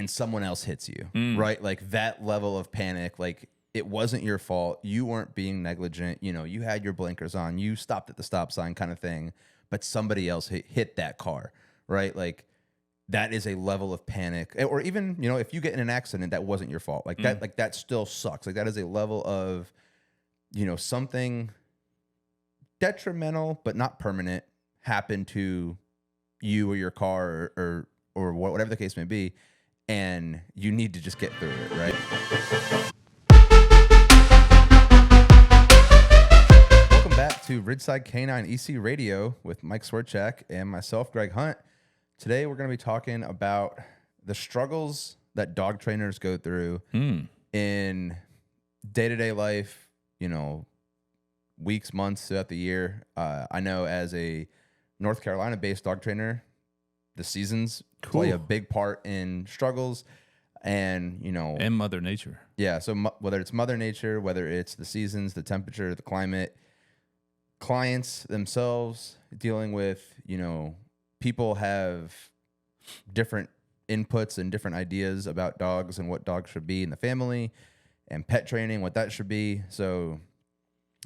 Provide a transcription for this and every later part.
and someone else hits you, right? Like that level of panic, like it wasn't your fault. You weren't being negligent. You know, you had your blinkers on, you stopped at the stop sign kind of thing, but somebody else hit that car, right? Like that is a level of panic. Or even, you know, if you get in an accident, that wasn't your fault. Like that still sucks. Like that is a level of, you know, something detrimental, but not permanent happened to you or your car or whatever the case may be. And you need to just get through it, right? Welcome back to RidgeSide K9 EC Radio with Mike Swerchak and myself, Greg Hunt. Today, we're going to be talking about the struggles that dog trainers go through in day-to-day life, you know, weeks, months throughout the year. I know as a North Carolina-based dog trainer, the seasons play a big part in struggles and, you know... And Mother Nature. Yeah, so whether it's Mother Nature, whether it's the seasons, the temperature, the climate, clients themselves dealing with, you know, people have different inputs and different ideas about dogs and what dogs should be in the family and pet training, what that should be. So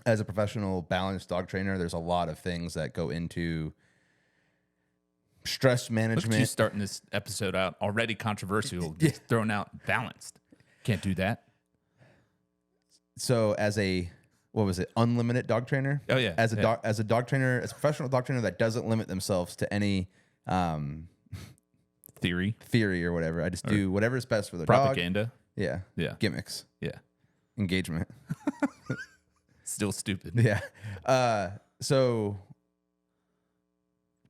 as a professional balanced dog trainer, there's a lot of things that go into stress management. Look at you starting this episode out already controversial, just throwing out balanced. Can't do that. So as a, what was it, unlimited dog trainer? Oh yeah. As a dog trainer, as a professional dog trainer that doesn't limit themselves to any theory or whatever. I just do whatever is best for the propaganda. Dog. Yeah. Yeah. Gimmicks. Yeah. Engagement. Still stupid. Yeah. So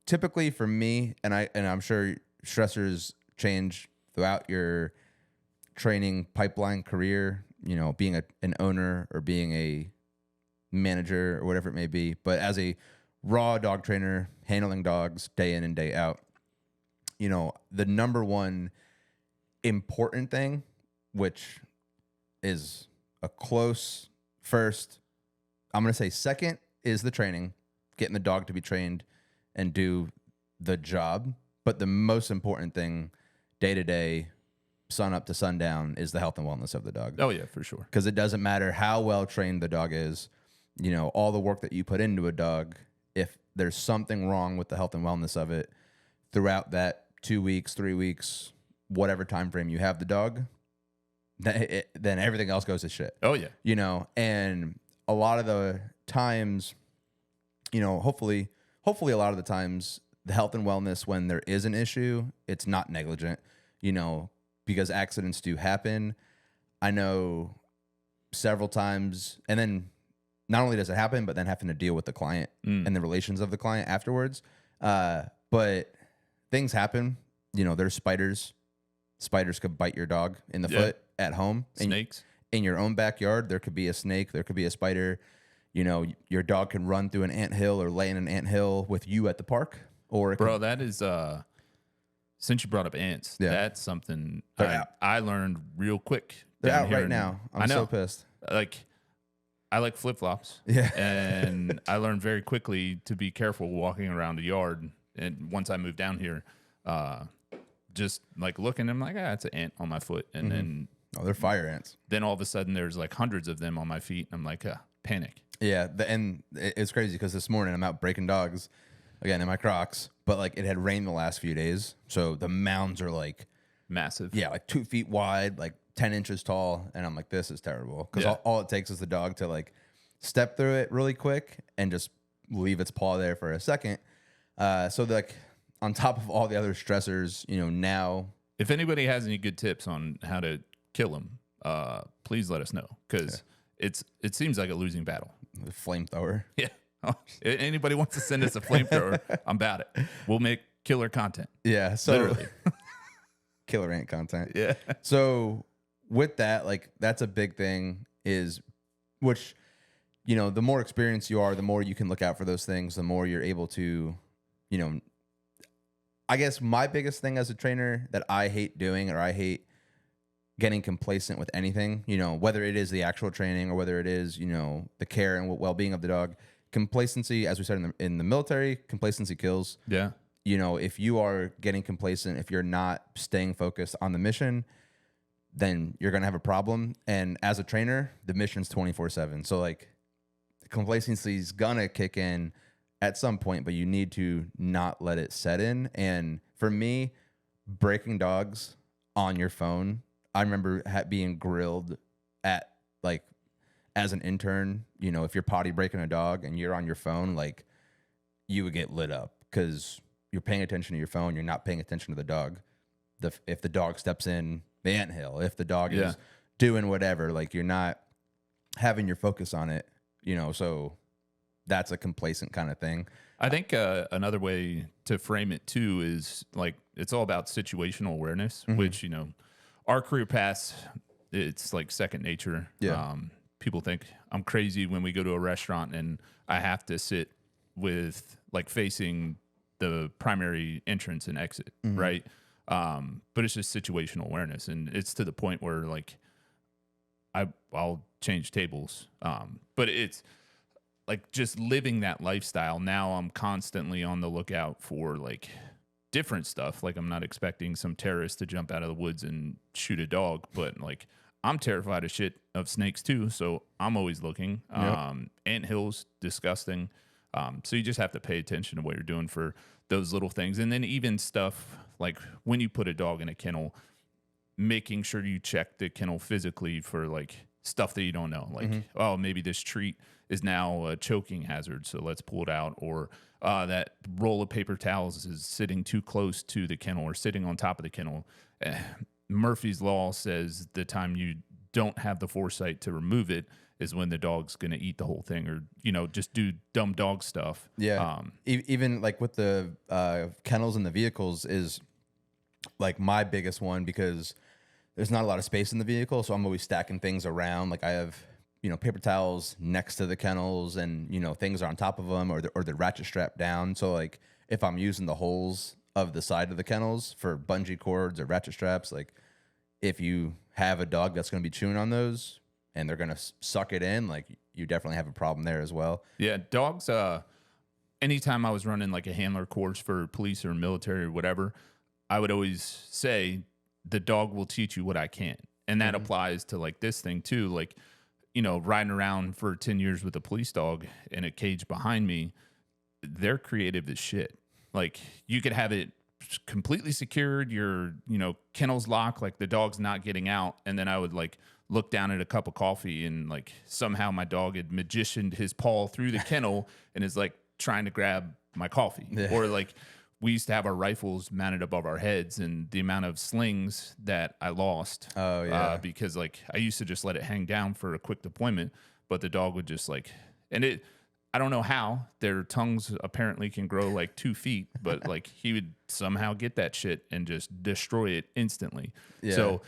typically for me, and I'm sure stressors change throughout your training pipeline career, you know, being an owner or being a manager or whatever it may be. But as a raw dog trainer, handling dogs day in and day out, you know, the number one important thing, which is a close first, I'm going to say second, is the training, getting the dog to be trained and do the job. But the most important thing day to day, sun up to sundown, is the health and wellness of the dog. Oh yeah, for sure. Because it doesn't matter how well trained the dog is, you know, all the work that you put into a dog, if there's something wrong with the health and wellness of it throughout that 2 weeks, 3 weeks, whatever time frame you have the dog, then everything else goes to shit. Oh yeah. You know, and a lot of the times, you know, hopefully a lot of the times, the health and wellness, when there is an issue, it's not negligent, you know, because accidents do happen. I know several times, and then not only does it happen, but then having to deal with the client and the relations of the client afterwards. But things happen. You know, there's spiders. Spiders could bite your dog in the foot at home. Snakes. In your own backyard, there could be a snake. There could be a spider. You know, your dog can run through an anthill or lay in an anthill with you at the park. Or that is, since you brought up ants, that's something I learned real quick. They're out right now. I'm so pissed. I like flip-flops. Yeah. And I learned very quickly to be careful walking around the yard. And once I moved down here, just like looking, I'm like, it's an ant on my foot. And then... Oh, they're fire ants. Then all of a sudden there's like hundreds of them on my feet. And I'm like, panic. Yeah. And it's crazy because this morning I'm out breaking dogs, again, in my Crocs. But like it had rained the last few days. So the mounds are like... Massive. Yeah, like 2 feet wide, like 10 inches tall. And I'm like, this is terrible. Because all it takes is the dog to like step through it really quick and just leave its paw there for a second. So like on top of all the other stressors, you know, now... If anybody has any good tips on how to kill them, please let us know. Because it seems like a losing battle. The flamethrower. Yeah. Anybody wants to send us a flamethrower, I'm about it. We'll make killer content. Yeah. So literally. Killer ant content. Yeah. So with that, like that's a big thing is, which, you know, the more experienced you are, the more you can look out for those things, the more you're able to, you know, I guess my biggest thing as a trainer that I hate doing, or I hate getting complacent with anything, you know, whether it is the actual training or whether it is, you know, the care and well-being of the dog. Complacency, as we said in the military, complacency kills. Yeah. if you are getting complacent, if you're not staying focused on the mission, then you're going to have a problem. And as a trainer, the mission's 24/7. So like complacency is going to kick in at some point, but you need to not let it set in. And for me, breaking dogs on your phone, I remember being grilled at like as an intern, if you're potty breaking a dog and you're on your phone, like you would get lit up because you're paying attention to your phone. You're not paying attention to the dog. If the dog steps in the anthill, if the dog is doing whatever, like you're not having your focus on it, so that's a complacent kind of thing. I think another way to frame it too is like, it's all about situational awareness, which, our career paths, it's like second nature. Yeah. People think I'm crazy when we go to a restaurant and I have to sit with like facing the primary entrance and exit. Right. But it's just situational awareness. And it's to the point where like, I'll change tables. But it's like just living that lifestyle. Now I'm constantly on the lookout for like different stuff. Like I'm not expecting some terrorist to jump out of the woods and shoot a dog, but like I'm terrified of shit of snakes too. So I'm always looking. Anthills, disgusting. So you just have to pay attention to what you're doing for those little things. And then even stuff like when you put a dog in a kennel, making sure you check the kennel physically for like stuff that you don't know. Like, oh, maybe this treat is now a choking hazard, so let's pull it out. Or that roll of paper towels is sitting too close to the kennel or sitting on top of the kennel. Murphy's Law says the time you don't have the foresight to remove it is when the dog's going to eat the whole thing or, just do dumb dog stuff. Yeah. Even like with the kennels and the vehicles is like my biggest one because there's not a lot of space in the vehicle. So I'm always stacking things around. Like I have, paper towels next to the kennels and, things are on top of them or the ratchet strap down. So like if I'm using the holes of the side of the kennels for bungee cords or ratchet straps, like if you have a dog that's going to be chewing on those and they're going to suck it in, like you definitely have a problem there as well. Yeah. Dogs, anytime I was running like a handler course for police or military or whatever, I would always say the dog will teach you what I can't. And that applies to like this thing too. Like, riding around for 10 years with a police dog in a cage behind me, they're creative as shit. Like you could have it completely secured, your, kennel's locked, like the dog's not getting out. And then I would like look down at a cup of coffee and like somehow my dog had magicianed his paw through the kennel and is like trying to grab my coffee. Yeah. Or like we used to have our rifles mounted above our heads and the amount of slings that I lost. Oh yeah. Because like I used to just let it hang down for a quick deployment, but the dog would just like, I don't know how their tongues apparently can grow like 2 feet, but like he would somehow get that shit and just destroy it instantly. Yeah. So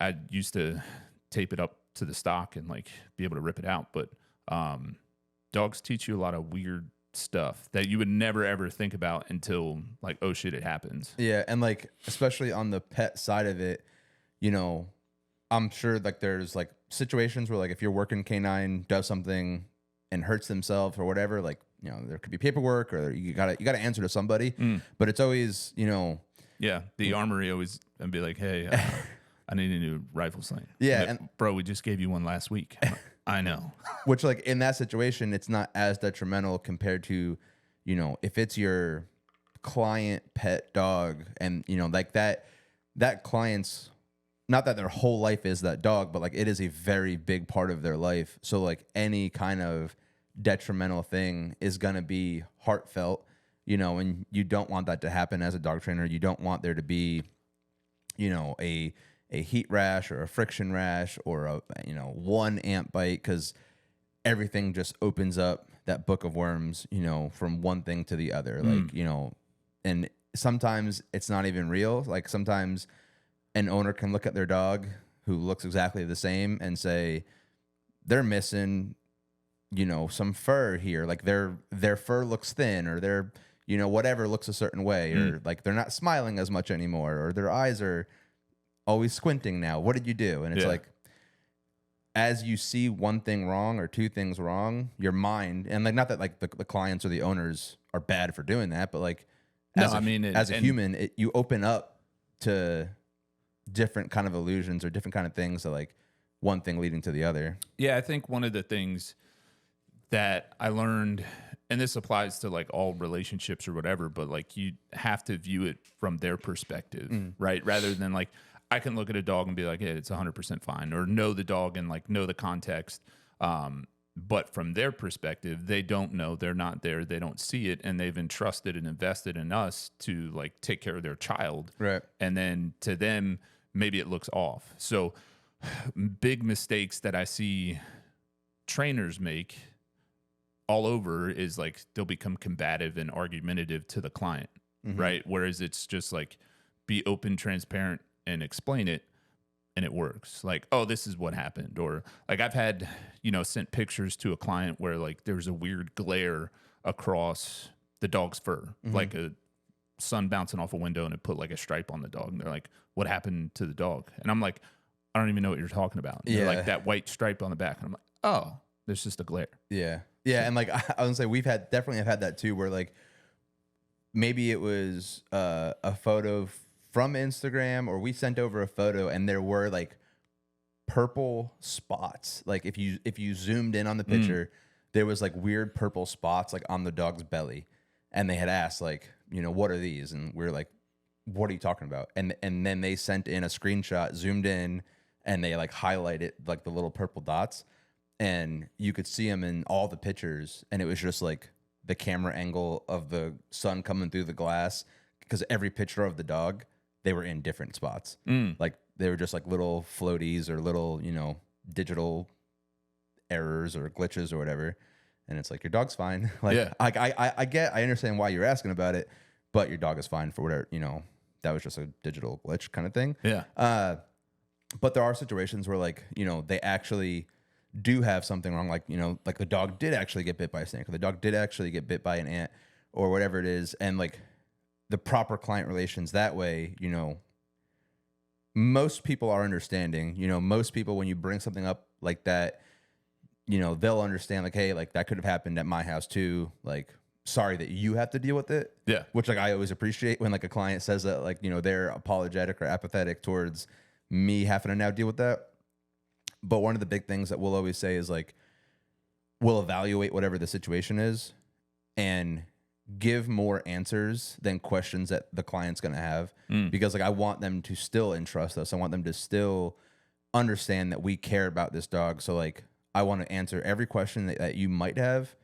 I used to tape it up to the stock and like be able to rip it out. But dogs teach you a lot of weird stuff that you would never ever think about until like, oh shit, it happens. Yeah. And like, especially on the pet side of it, I'm sure like there's like situations where like if your working canine does something and hurts themselves or whatever, like, there could be paperwork or you gotta answer to somebody, but it's always, yeah. The armory always, and be like, hey, I need a new rifle sling. Yeah. And bro, we just gave you one last week. I know. Which like in that situation, it's not as detrimental compared to, if it's your client pet dog and, like that client's, not that their whole life is that dog, but like it is a very big part of their life. So like any kind of detrimental thing is going to be heartfelt, and you don't want that to happen as a dog trainer. You don't want there to be, a heat rash or a friction rash or a, one ant bite, because everything just opens up that book of worms, from one thing to the other. Like, and sometimes it's not even real. Like sometimes an owner can look at their dog who looks exactly the same and say they're missing, some fur here. Like their fur looks thin, or their, whatever looks a certain way, or like they're not smiling as much anymore, or their eyes are always squinting now. What did you do? And it's like, as you see one thing wrong or two things wrong, your mind, and like, not that like the clients or the owners are bad for doing that, but like No, as I mean, as a human, you open up to different kind of illusions or different kind of things. So like one thing leading to the other. Yeah, I think one of the things that I learned, and this applies to like all relationships or whatever, but like you have to view it from their perspective, right? Rather than like, I can look at a dog and be like, hey, it's 100% fine, or know the dog and like know the context. But from their perspective, they don't know, they're not there, they don't see it, and they've entrusted and invested in us to like take care of their child. Right. And then to them, maybe it looks off. So big mistakes that I see trainers make all over is like they'll become combative and argumentative to the client, right? Whereas it's just like be open, transparent, and explain it, and it works. Like, oh, this is what happened. Or like I've had, sent pictures to a client where like there was a weird glare across the dog's fur, like a sun bouncing off a window, and it put like a stripe on the dog. And they're like, what happened to the dog? And I'm like, I don't even know what you're talking about. And they're like, that white stripe on the back. And I'm like, oh, there's just a glare. Yeah. Yeah. And like, I would say definitely have had that too, where like maybe it was a photo from Instagram, or we sent over a photo and there were like purple spots. Like if you zoomed in on the picture, there was like weird purple spots like on the dog's belly. And they had asked like, what are these? And we're like, what are you talking about? And then they sent in a screenshot, zoomed in, and they like highlighted like the little purple dots, and you could see them in all the pictures. And it was just like the camera angle of the sun coming through the glass, because every picture of the dog, they were in different spots. Like they were just like little floaties or little, digital errors or glitches or whatever. And it's like, your dog's fine. Like, yeah. I understand why you're asking about it, but your dog is fine for whatever, that was just a digital glitch kind of thing. Yeah. But there are situations where like, they actually do have something wrong. Like, like the dog did actually get bit by a snake, or the dog did actually get bit by an ant, or whatever it is. And like the proper client relations that way, most people are understanding. Most people, when you bring something up like that, they'll understand like, hey, like that could have happened at my house too. Like, sorry that you have to deal with it. Yeah. Which like I always appreciate when like a client says that, like, they're apologetic or apathetic towards me having to now deal with that. But one of the big things that we'll always say is like, we'll evaluate whatever the situation is and give more answers than questions that the client's going to have. Because like I want them to still entrust us. I want them to still understand that we care about this dog. So like I want to answer every question that you might have,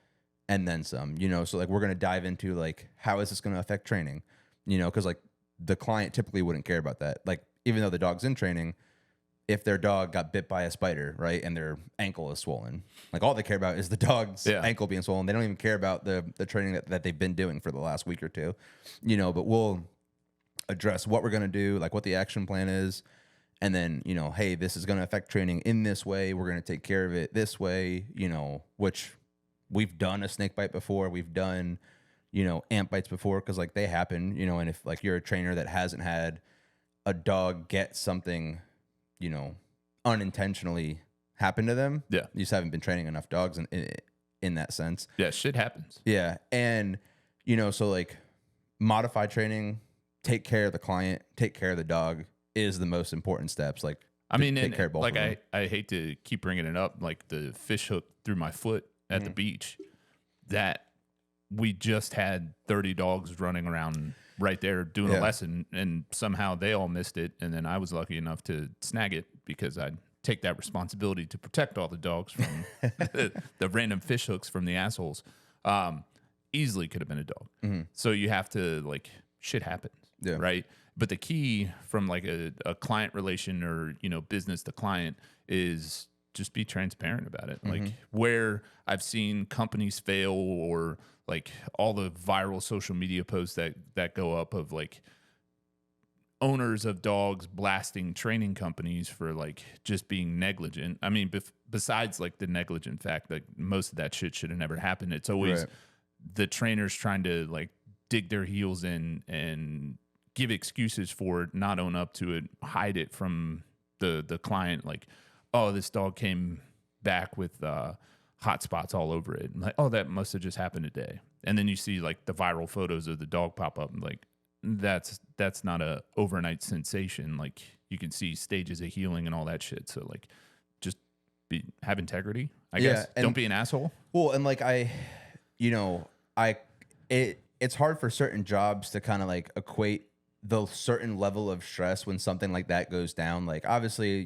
and then some, so like we're going to dive into like, how is this going to affect training? Because like the client typically wouldn't care about that. Like, even though the dog's in training, if their dog got bit by a spider, right, and their ankle is swollen, like all they care about is the dog's ankle being swollen. They don't even care about the training that they've been doing for the last week or two, but we'll address what we're going to do, like what the action plan is. And then, hey, this is going to affect training in this way. We're going to take care of it this way, which we've done a snake bite before. We've done, ant bites before, because like they happen, and if like you're a trainer that hasn't had a dog get something, unintentionally happen to them, you just haven't been training enough dogs in that sense. Yeah, shit happens. Yeah. And, so like modified training, take care of the client, take care of the dog is the most important steps. Like, I mean, take care of both like of them. I hate to keep bringing it up, like the fish hook through my foot at the beach, that we just had 30 dogs running around right there doing a lesson, and somehow they all missed it. And then I was lucky enough to snag it, because I'd take that responsibility to protect all the dogs from the random fish hooks from the assholes. Easily could have been a dog. So you have to, like, shit happens, right? But the key from like a client relation or, business to client is just be transparent about it. Like where I've seen companies fail, or like all the viral social media posts that go up of like owners of dogs blasting training companies for like just being negligent. I mean, besides like the negligent fact that most of that shit should have never happened, it's always the trainers trying to like dig their heels in and give excuses for it, not own up to it, hide it from the client. Like, oh, this dog came back with hot spots all over it. And like, oh, that must have just happened today. And then you see like the viral photos of the dog pop up, and like that's not a overnight sensation. Like you can see stages of healing and all that shit. So like just have integrity, I guess. Don't be an asshole. Well, and like it's hard for certain jobs to kind of like equate the certain level of stress when something like that goes down. Like obviously,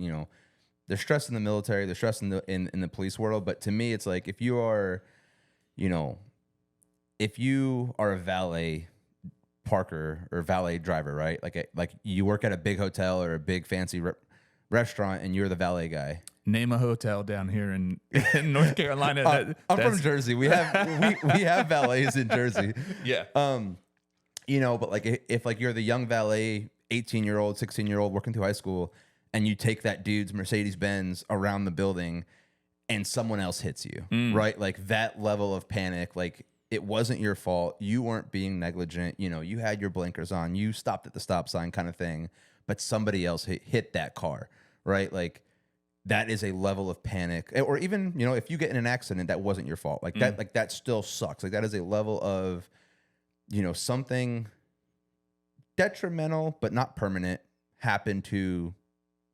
there's stress in the military, there's stress in the police world, but to me it's like if you are a valet parker or valet driver, right? Like you work at a big hotel or a big fancy restaurant and you're the valet guy. Name a hotel down here in North Carolina. I'm from Jersey. We have valets in Jersey. Yeah. But like if like you're the young valet, 18-year-old, 16-year-old working through high school, and you take that dude's Mercedes-Benz around the building and someone else hits you, right? Like that level of panic, like it wasn't your fault. You weren't being negligent. You had your blinkers on. You stopped at the stop sign kind of thing, but somebody else hit that car, right? Like that is a level of panic. Or even, if you get in an accident, that wasn't your fault. Like that, like that still sucks. Like that is a level of, something detrimental, but not permanent happened to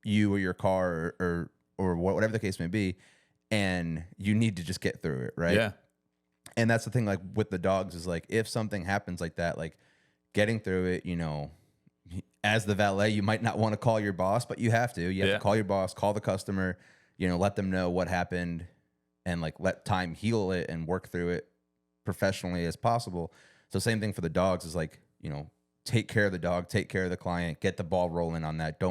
you or your car or whatever the case may be. And you need to just get through it. Right. Yeah. And that's the thing, like with the dogs is like, if something happens like that, like getting through it, as the valet, you might not want to call your boss, but you have to. You have to call your boss, call the customer, let them know what happened and like let time heal it and work through it professionally as possible. So same thing for the dogs is like, take care of the dog, take care of the client, get the ball rolling on that.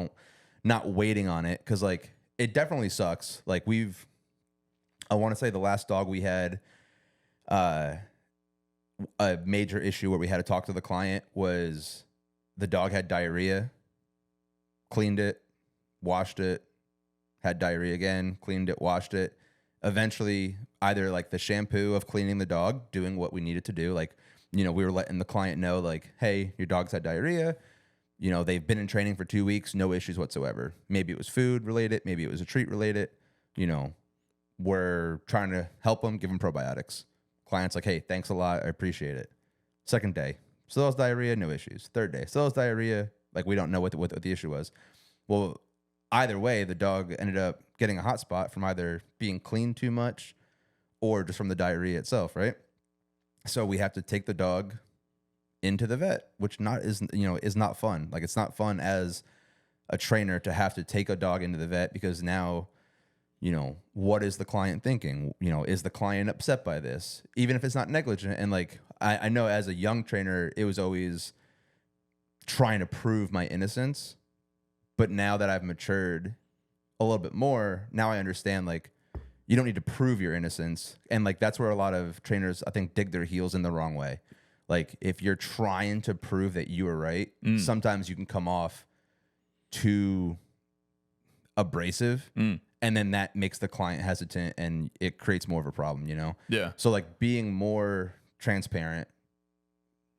Not waiting on it. Cause like it definitely sucks. Like I want to say the last dog we had, a major issue where we had to talk to the client was the dog had diarrhea, cleaned it, washed it, had diarrhea again, cleaned it, washed it. Eventually, either like the shampoo of cleaning the dog, doing what we needed to do. Like, we were letting the client know like, hey, your dog's had diarrhea. They've been in training for 2 weeks, no issues whatsoever. Maybe it was food related. Maybe it was a treat related. We're trying to help them, give them probiotics. Client's like, hey, thanks a lot. I appreciate it. Second day, still has diarrhea, no issues. Third day, still has diarrhea. Like we don't know what the issue was. Well, either way, the dog ended up getting a hot spot from either being cleaned too much or just from the diarrhea itself, right? So we have to take the dog into the vet, which is not fun. Like it's not fun as a trainer to have to take a dog into the vet because now, what is the client thinking? Is the client upset by this? Even if it's not negligent. And like, I know as a young trainer, it was always trying to prove my innocence. But now that I've matured a little bit more, now I understand like, you don't need to prove your innocence. And like, that's where a lot of trainers, I think, dig their heels in the wrong way. Like if you're trying to prove that you were right, sometimes you can come off too abrasive. And then that makes the client hesitant and it creates more of a problem, Yeah. So like being more transparent.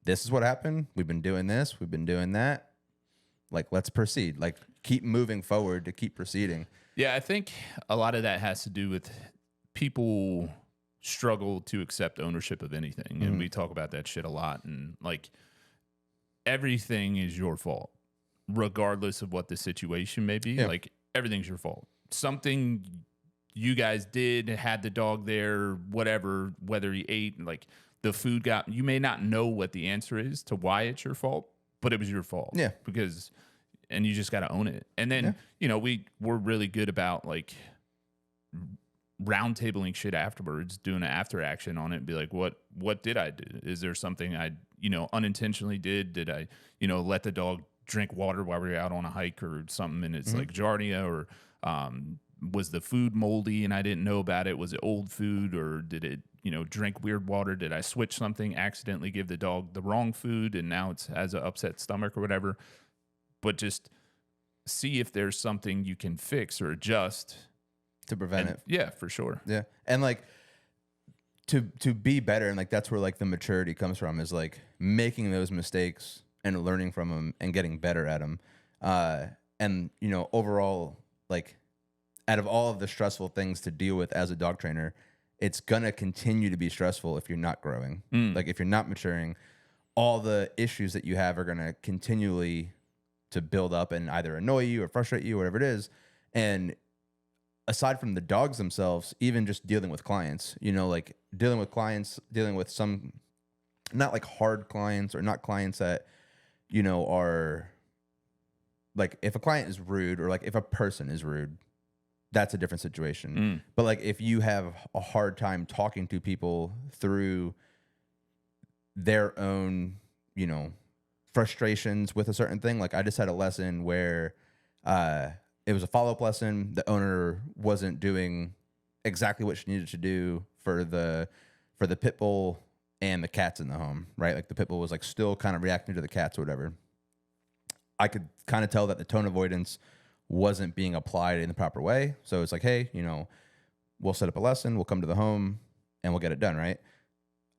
This is what happened. We've been doing this. We've been doing that. Like, let's proceed. Like keep moving forward to keep proceeding. Yeah. I think a lot of that has to do with people struggle to accept ownership of anything. And we talk about that shit a lot. And like everything is your fault, regardless of what the situation may be. Yeah. Like everything's your fault. Something you guys did, had the dog there, whatever, whether he ate, like the food you may not know what the answer is to why it's your fault, but it was your fault. Yeah. And you just got to own it. And then, we're really good about like round tabling shit afterwards, doing an after action on it and be like, what did I do? Is there something I, unintentionally did? Did I, let the dog drink water while we were out on a hike or something and it's like giardia or, was the food moldy and I didn't know about it? Was it old food or did it, drink weird water? Did I switch something, accidentally give the dog the wrong food and now it has an upset stomach or whatever? But just see if there's something you can fix or adjust to prevent it. Yeah, for sure. Yeah. And like to be better. And like, that's where like the maturity comes from is like making those mistakes and learning from them and getting better at them. And overall, like out of all of the stressful things to deal with as a dog trainer, it's going to continue to be stressful if you're not growing. Like if you're not maturing, all the issues that you have are going to continually to build up and either annoy you or frustrate you, whatever it is. And aside from the dogs themselves, even just dealing with clients, you know, like dealing with some, not like hard clients or not clients that, you know, are like, if a client is rude or like if a person is rude, that's a different situation. But like if you have a hard time talking to people through their own, you know, frustrations with a certain thing. Like I just had a lesson where it was a follow-up lesson. The owner wasn't doing exactly what she needed to do for the pit bull and the cats in the home, right? Like the pit bull was like still kind of reacting to the cats or whatever. I could kind of tell that the tone avoidance wasn't being applied in the proper way. So it's like, hey, you know, we'll set up a lesson, we'll come to the home and we'll get it done, right?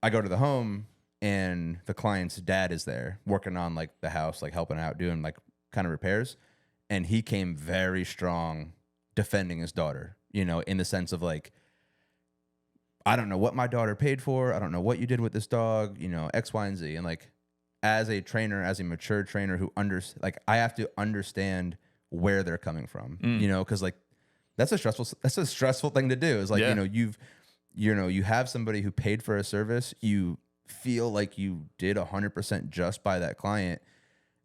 I go to the home and the client's dad is there working on like the house, like helping out, doing like kind of repairs. And he came very strong defending his daughter, you know, in the sense of like, I don't know what my daughter paid for. I don't know what you did with this dog, you know, X, Y, and Z. And like, as a trainer, as a mature trainer who I have to understand where they're coming from, you know, because like that's a stressful thing to do. Is like, you have somebody who paid for a service, you feel like you did 100% just by that client,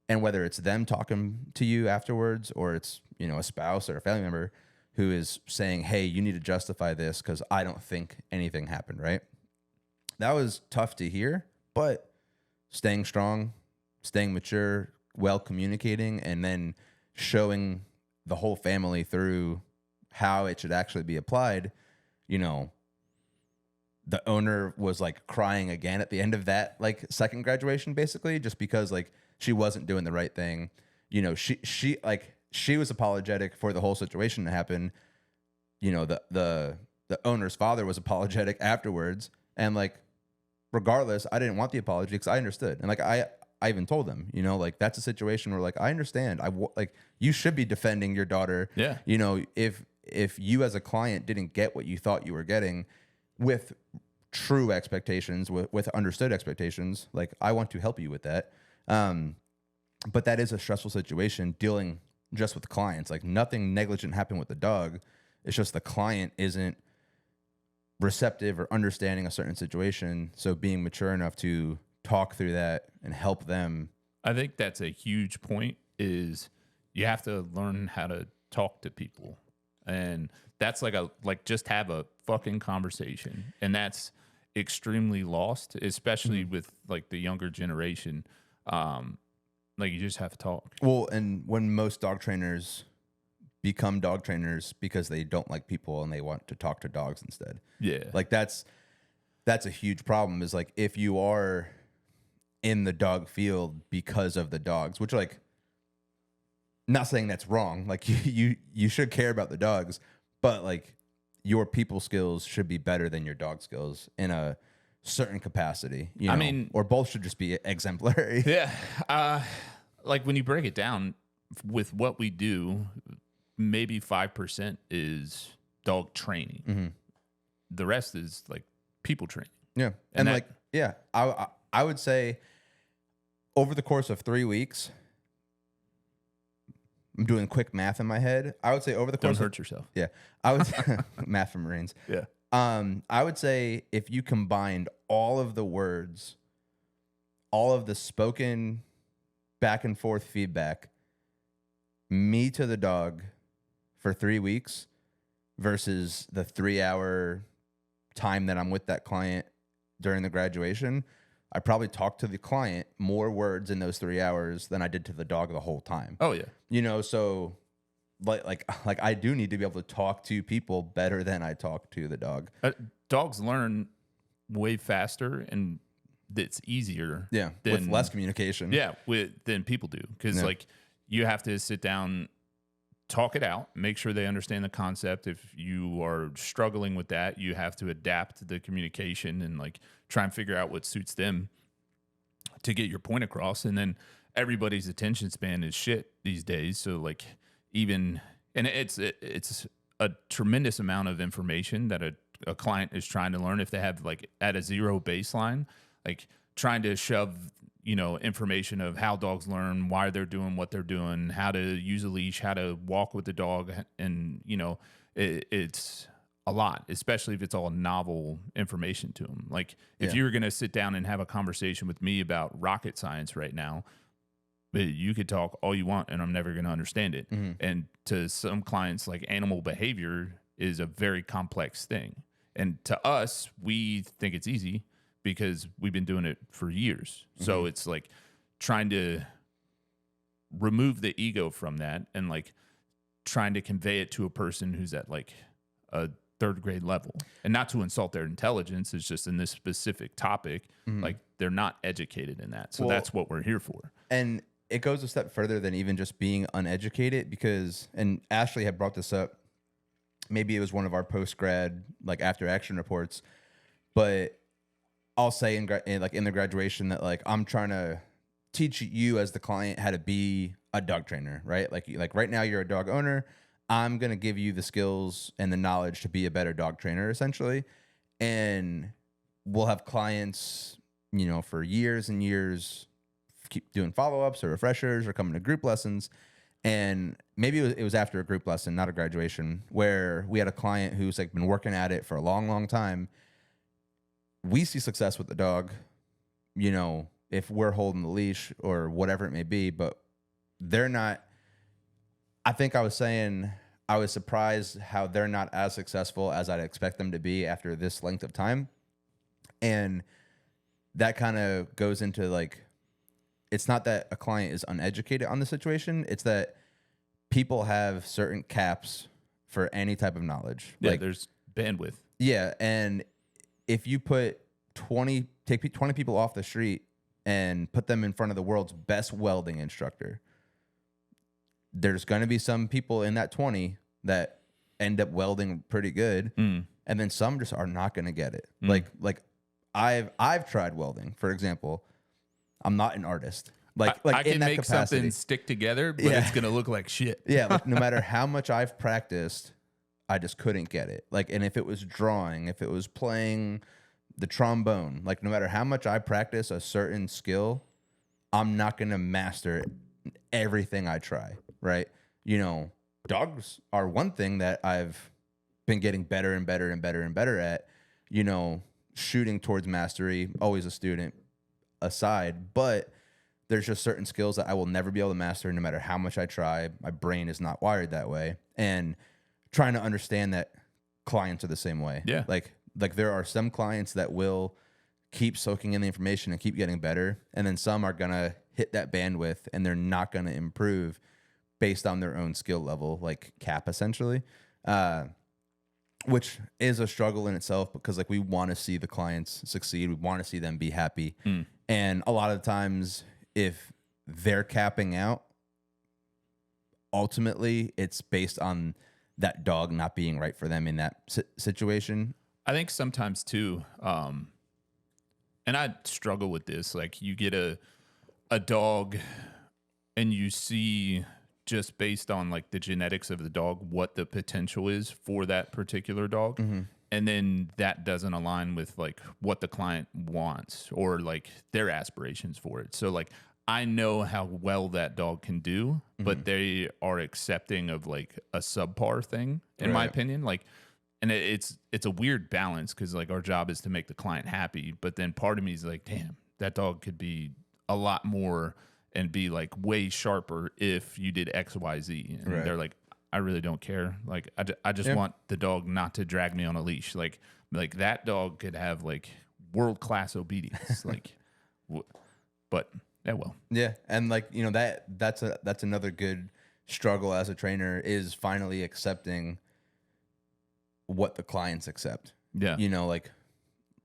and whether it's them talking to you afterwards or it's, you know, a spouse or a family member who is saying, hey, you need to justify this because I don't think anything happened, right? That was tough to hear, but staying strong, staying mature, well communicating, and then showing the whole family through how it should actually be applied. You know, the owner was like crying again at the end of that like second graduation, basically, just because like she wasn't doing the right thing. You know, she was apologetic for the whole situation that happened. You know, the owner's father was apologetic afterwards, and like regardless, I didn't want the apology because I understood, and like I even told them, you know, like that's a situation where like I understand, like you should be defending your daughter. Yeah, you know, if you as a client didn't get what you thought you were getting, with true expectations, with understood expectations, like I want to help you with that. But that is a stressful situation dealing just with clients. Like nothing negligent happened with the dog. It's just the client isn't receptive or understanding a certain situation. So being mature enough to talk through that and help them. I think that's a huge point, is you have to learn how to talk to people. And that's like just have a fucking conversation. And that's extremely lost, especially with like the younger generation. Like you just have to talk. Well, and when most dog trainers become dog trainers because they don't like people and they want to talk to dogs instead. Yeah. Like that's a huge problem, is like if you are in the dog field because of the dogs, which like, not saying that's wrong. Like you should care about the dogs, but like your people skills should be better than your dog skills in a certain capacity. You know? I mean, or both should just be exemplary. Yeah. Like when you break it down with what we do, maybe 5% is dog training. Mm-hmm. The rest is like people training. Yeah. And like, yeah, I would say over the course of 3 weeks, I'm doing quick math in my head. I would say over the course. Don't hurt yourself. Yeah. I would math for Marines. Yeah. I would say if you combined all of the words, all of the spoken back and forth feedback, me to the dog for 3 weeks versus the 3-hour time that I'm with that client during the graduation, I probably talked to the client more words in those 3 hours than I did to the dog the whole time. Oh yeah. You know, so like I do need to be able to talk to people better than I talk to the dog. Dogs learn way faster, and it's easier. Yeah, with less communication. Yeah, than people do, because like you have to sit down, talk it out, make sure they understand the concept. If you are struggling with that, you have to adapt the communication and like try and figure out what suits them to get your point across. And then everybody's attention span is shit these days. So like it's a tremendous amount of information that a client is trying to learn, if they have like at a zero baseline, like trying to shove, information of how dogs learn, why they're doing what they're doing, how to use a leash, how to walk with the dog. And, it's a lot, especially if it's all novel information to them. Like if you were going to sit down and have a conversation with me about rocket science right now, you could talk all you want and I'm never going to understand it. Mm-hmm. And to some clients, like animal behavior is a very complex thing. And to us, we think it's easy because we've been doing it for years. Mm-hmm. So it's like trying to remove the ego from that and like trying to convey it to a person who's at like a third grade level, and not to insult their intelligence. It's just in this specific topic, like they're not educated in that. So that's what we're here for. And it goes a step further than even just being uneducated because, and Ashley had brought this up, maybe it was one of our post-grad, like after action reports, but I'll say in the graduation that like, I'm trying to teach you as the client how to be a dog trainer, right? Like right now you're a dog owner. I'm going to give you the skills and the knowledge to be a better dog trainer, essentially. And we'll have clients, for years and years, keep doing follow-ups or refreshers or coming to group lessons. And maybe it was after a group lesson, not a graduation, where we had a client who's like been working at it for a long, long time. We see success with the dog, if we're holding the leash or whatever it may be, but they're not. I think I was saying I was surprised how they're not as successful as I'd expect them to be after this length of time. And that kind of goes into like, it's not that a client is uneducated on the situation. It's that people have certain caps for any type of knowledge. Yeah, like, there's bandwidth. Yeah. And if you take 20 people off the street and put them in front of the world's best welding instructor, there's going to be some people in that 20 that end up welding pretty good. And then some just are not going to get it. Like I've tried welding, for example. I'm not an artist. Like I can in that make capacity. Something stick together, but it's going to look like shit. Yeah. Like no matter how much I've practiced, I just couldn't get it. Like, and if it was drawing, if it was playing the trombone, like no matter how much I practice a certain skill, I'm not going to master everything I try. Right. Dogs are one thing that I've been getting better and better and better and better at, shooting towards mastery, always a student aside, but there's just certain skills that I will never be able to master no matter how much I try. My brain is not wired that way. And trying to understand that clients are the same way. Yeah. Like there are some clients that will keep soaking in the information and keep getting better. And then some are going to hit that bandwidth and they're not going to improve based on their own skill level, like cap essentially, which is a struggle in itself because like we want to see the clients succeed. We want to see them be happy. And a lot of times if they're capping out, ultimately it's based on that dog not being right for them in that situation. I think sometimes too, and I struggle with this, like you get a dog and you see just based on like the genetics of the dog, what the potential is for that particular dog. And then that doesn't align with like what the client wants or like their aspirations for it. So like, I know how well that dog can do, but they are accepting of like a subpar thing in my opinion. Like, and it's a weird balance. Cause like our job is to make the client happy, but then part of me is like, damn, that dog could be a lot more and be like way sharper if you did X, Y, Z. And they're like, I really don't care. Like, I just want the dog not to drag me on a leash. Like that dog could have like world-class obedience. Like, but yeah, well. Yeah. And like, that's another good struggle as a trainer is finally accepting what the clients accept. Yeah.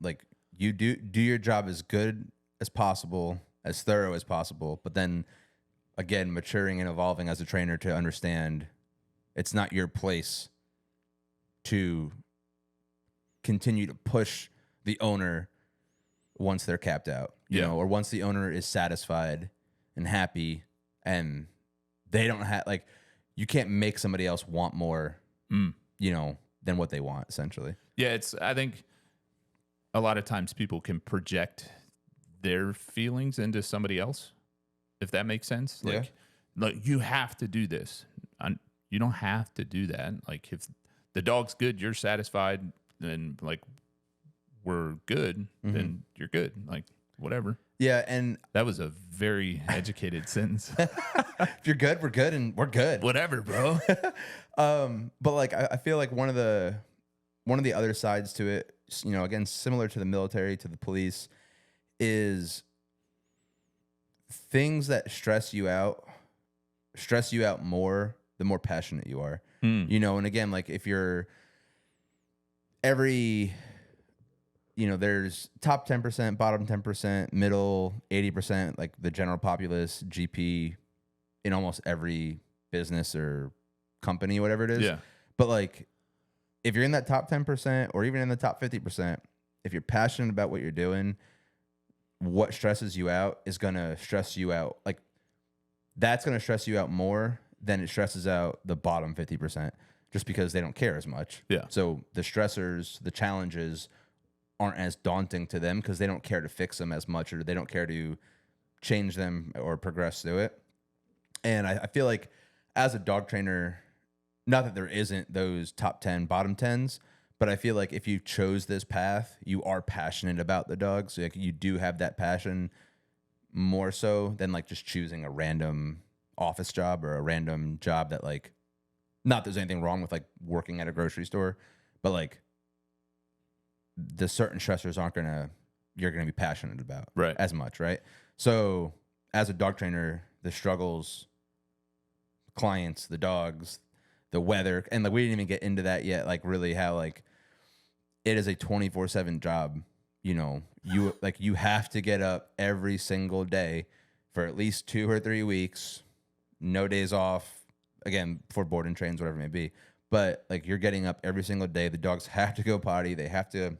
Like you do your job as good as possible, as thorough as possible, but then again, maturing and evolving as a trainer to understand it's not your place to continue to push the owner once they're capped out, or once the owner is satisfied and happy and they don't have, like, you can't make somebody else want more, than what they want, essentially. Yeah, I think a lot of times people can project their feelings into somebody else, if that makes sense. Like you have to do this. You don't have to do that. Like if the dog's good, you're satisfied, then like we're good, then you're good. Like whatever. Yeah, and that was a very educated sentence. If you're good, we're good, and we're good. Whatever, bro. But like I feel like one of the other sides to it, you know, again, similar to the military, to the police, is things that stress you out more the more passionate you are. You know, and again, like if you're there's top 10%, bottom 10%, middle 80%, like the general populace, GP in almost every business or company, whatever it is. Yeah. But like if you're in that top 10% or even in the top 50%, if you're passionate about what you're doing, what stresses you out is going to stress you out. Like that's going to stress you out more than it stresses out the bottom 50%, just because they don't care as much. Yeah. So the stressors, the challenges aren't as daunting to them because they don't care to fix them as much, or they don't care to change them or progress through it. And I feel like as a dog trainer, not that there isn't those top 10, bottom 10s, but I feel like if you chose this path, you are passionate about the dogs. Like you do have that passion more so than like just choosing a random office job or a random job that like, not there's anything wrong with like working at a grocery store, but like the certain stressors you're gonna be passionate about right as much, right? So as a dog trainer, the struggles, clients, the dogs, the weather, and like we didn't even get into that yet, like really how like it is a 24/7 job. You know, you have to get up every single day for at least 2 or 3 weeks, no days off, again, for board and trains, whatever it may be. But like you're getting up every single day. The dogs have to go potty. They have to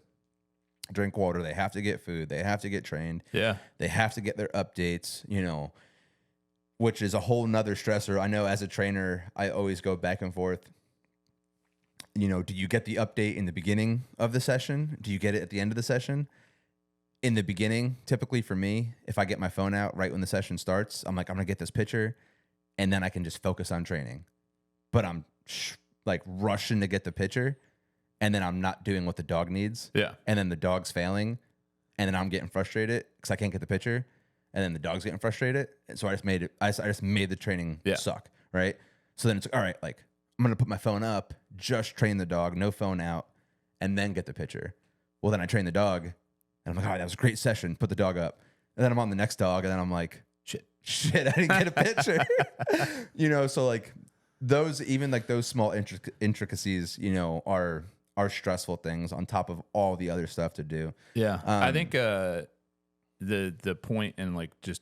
drink water. They have to get food. They have to get trained. Yeah. They have to get their updates, you know, which is a whole nother stressor. I know as a trainer, I always go back and forth. You know, do you get the update in the beginning of the session? Do you get it at the end of the session? In the beginning, typically for me, if I get my phone out right when the session starts, I'm like, I'm going to get this picture, and then I can just focus on training. But I'm like rushing to get the picture, and then I'm not doing what the dog needs. Yeah. And then the dog's failing, and then I'm getting frustrated because I can't get the picture, and then the dog's getting frustrated. And so I just made the training suck, right? So then it's like, all right, like I'm going to put my phone up, just train the dog, no phone out, and then get the picture. Well, then I train the dog, and I'm like, all right, that was a great session. Put the dog up. And then I'm on the next dog, and then I'm like, shit, I didn't get a picture. You know, so like those small intricacies, you know, are stressful things on top of all the other stuff to do. Yeah. I think the point, and like just,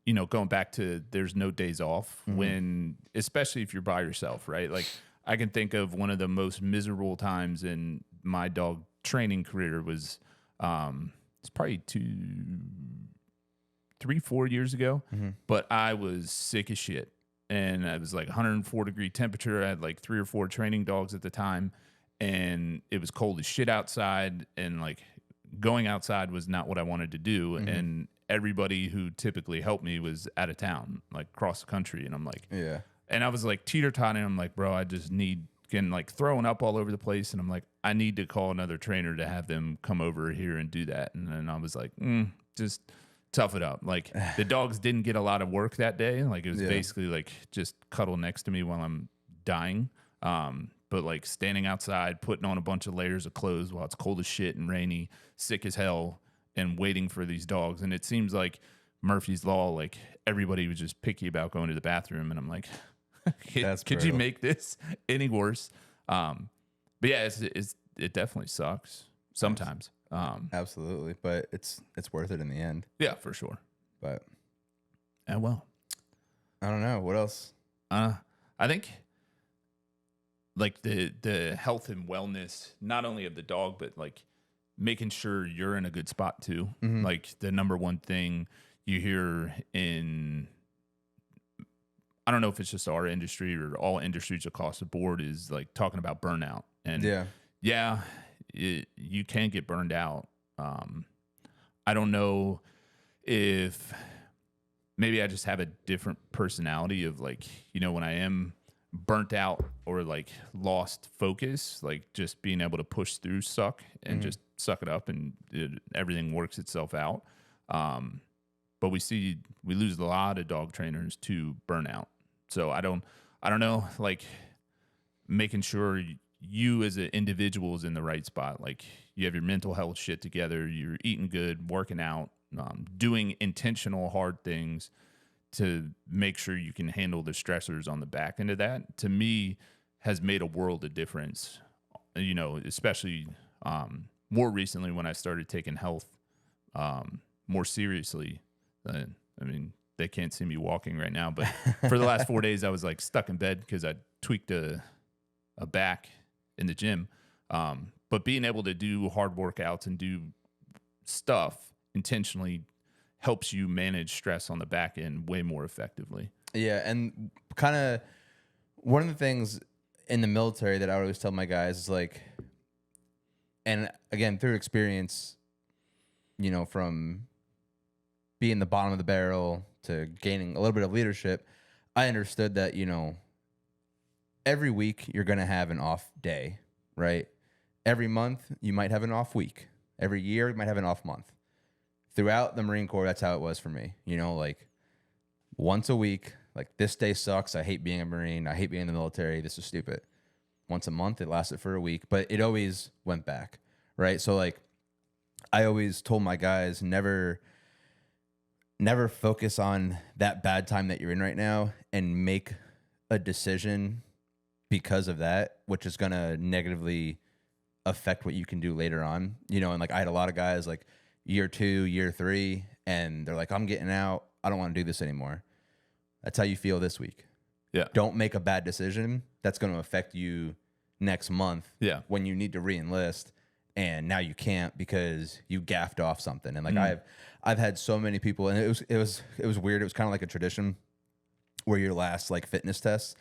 you know, going back to there's no days off when, especially if you're by yourself, right? Like I can think of one of the most miserable times in my dog training career was, it's probably 3-4 years ago, but I was sick as shit. And it was like 104-degree temperature. I had like 3 or 4 training dogs at the time, and it was cold as shit outside, and like going outside was not what I wanted to do. And everybody who typically helped me was out of town, like across the country. And I'm like, yeah. And I was like teeter-totting. I'm like, bro, I just need, getting like throwing up all over the place. And I'm like, I need to call another trainer to have them come over here and do that. And then I was like, just tough it up. Like the dogs didn't get a lot of work that day. Like it was basically like just cuddle next to me while I'm dying. But like standing outside, putting on a bunch of layers of clothes while it's cold as shit and rainy, sick as hell, and waiting for these dogs. And it seems like Murphy's Law, like everybody was just picky about going to the bathroom. And I'm like, could you make this any worse? But yeah, it definitely sucks sometimes. Absolutely, but it's worth it in the end. Yeah, for sure. But well, I don't know what else. I think like the health and wellness, not only of the dog, but like making sure you're in a good spot too. Like the number one thing you hear in I don't know if it's just our industry or all industries across the board, is like talking about burnout. And you can get burned out. I don't know if maybe I just have a different personality of like, when I am burnt out or like lost focus, like just being able to push through suck and just suck it up and everything works itself out. But we lose a lot of dog trainers to burnout. So I don't know, like making sure you as an individual is in the right spot. Like you have your mental health shit together, you're eating good, working out, doing intentional hard things to make sure you can handle the stressors on the back end of that, to me has made a world of difference, especially more recently when I started taking health more seriously. I mean, they can't see me walking right now, but for the last 4 days, I was like stuck in bed because I tweaked a back in the gym. But being able to do hard workouts and do stuff intentionally helps you manage stress on the back end way more effectively. Yeah. And kind of one of the things in the military that I always tell my guys is like, and again, through experience, from being the bottom of the barrel to gaining a little bit of leadership, I understood that, every week you're going to have an off day, right? Every month you might have an off week. Every year you might have an off month. Throughout the Marine Corps, that's how it was for me. Like once a week, like this day sucks. I hate being a Marine. I hate being in the military. This is stupid. Once a month, it lasted for a week, but it always went back, right? So like I always told my guys, never focus on that bad time that you're in right now and make a decision because of that, which is going to negatively affect what you can do later on, and like I had a lot of guys like year 2, year 3, and they're like, I'm getting out. I don't want to do this anymore. That's how you feel this week. Yeah. Don't make a bad decision that's going to affect you next month. Yeah. When you need to re-enlist and now you can't because you gaffed off something. And like I've had so many people, and it was weird. It was kind of like a tradition where your last like fitness test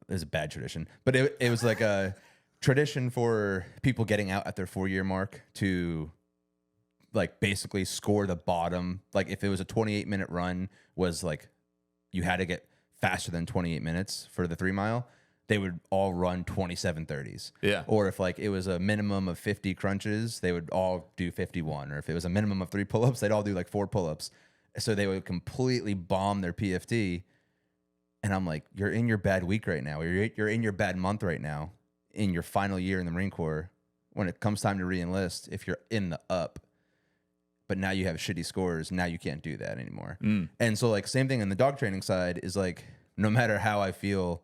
is a bad tradition, but it was like a tradition for people getting out at their 4-year mark to like basically score the bottom. Like if it was a 28-minute run, was like you had to get faster than 28 minutes for the 3 mile, they would all run 27:30s. Yeah. Or if like it was a minimum of 50 crunches, they would all do 51. Or if it was a minimum of 3 pull-ups, they'd all do like 4 pull-ups. So they would completely bomb their PFT. And I'm like, you're in your bad week right now. You're in your bad month right now in your final year in the Marine Corps. When it comes time to re-enlist, if you're in the up, but now you have shitty scores, now you can't do that anymore. And so like same thing in the dog training side is like, no matter how I feel,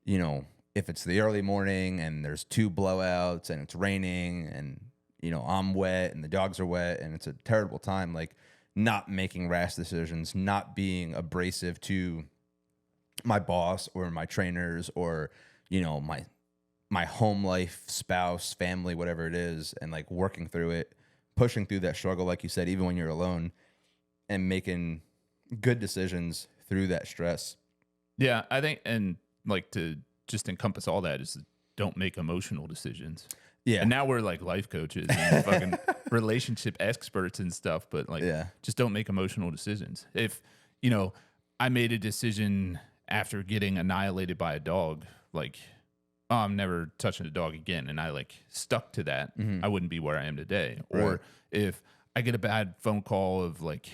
if it's the early morning and there's 2 blowouts and it's raining and, I'm wet and the dogs are wet and it's a terrible time, like not making rash decisions, not being abrasive to my boss or my trainers or, my home life, spouse, family, whatever it is, and like working through it, pushing through that struggle, like you said, even when you're alone, and making good decisions through that stress. Yeah, I think, and like to just encompass all that is don't make emotional decisions. Yeah. And now we're like life coaches and fucking relationship experts and stuff, but like just don't make emotional decisions. If, I made a decision after getting annihilated by a dog, like, oh, I'm never touching a dog again, and I like stuck to that, I wouldn't be where I am today. Right. Or if I get a bad phone call of like,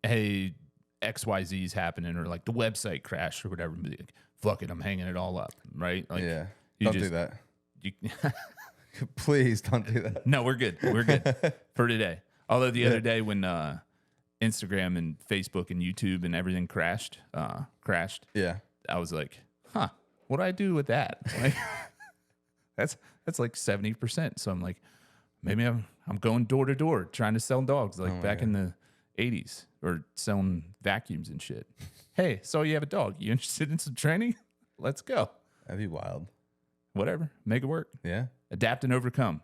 hey, XYZ is happening, or like the website crashed or whatever, be like, fuck it, I'm hanging it all up, right? Like, don't do that. Please don't do that. No, we're good. We're good for today. Although the other day when Instagram and Facebook and YouTube and everything crashed, I was like, huh, what do I do with that? Like, that's like 70%. So I'm like, maybe I'm going door to door trying to sell dogs like back in the 80s, or selling vacuums and shit. Hey, so you have a dog. You interested in some training? Let's go. That'd be wild. Whatever. Make it work. Yeah. Adapt and overcome.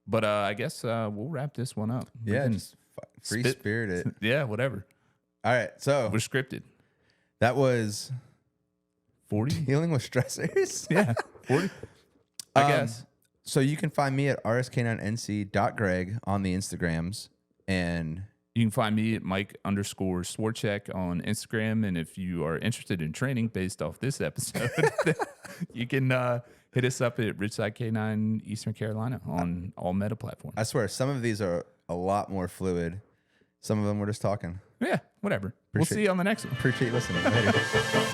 But I guess we'll wrap this one up. Yeah, just free spirit it. Yeah, whatever. All right, so we're scripted. That was 40? dealing with stressors. Yeah, 40. I guess. So you can find me at rsk9nc.greg on the Instagrams, and You can find me at Mike_Swarchek on Instagram. And if you are interested in training based off this episode, you can hit us up at RidgeSide K9 Eastern Carolina on all meta platforms. I swear some of these are a lot more fluid. Some of them we're just talking. Yeah, whatever. We'll see you on the next one. Appreciate you listening. Later.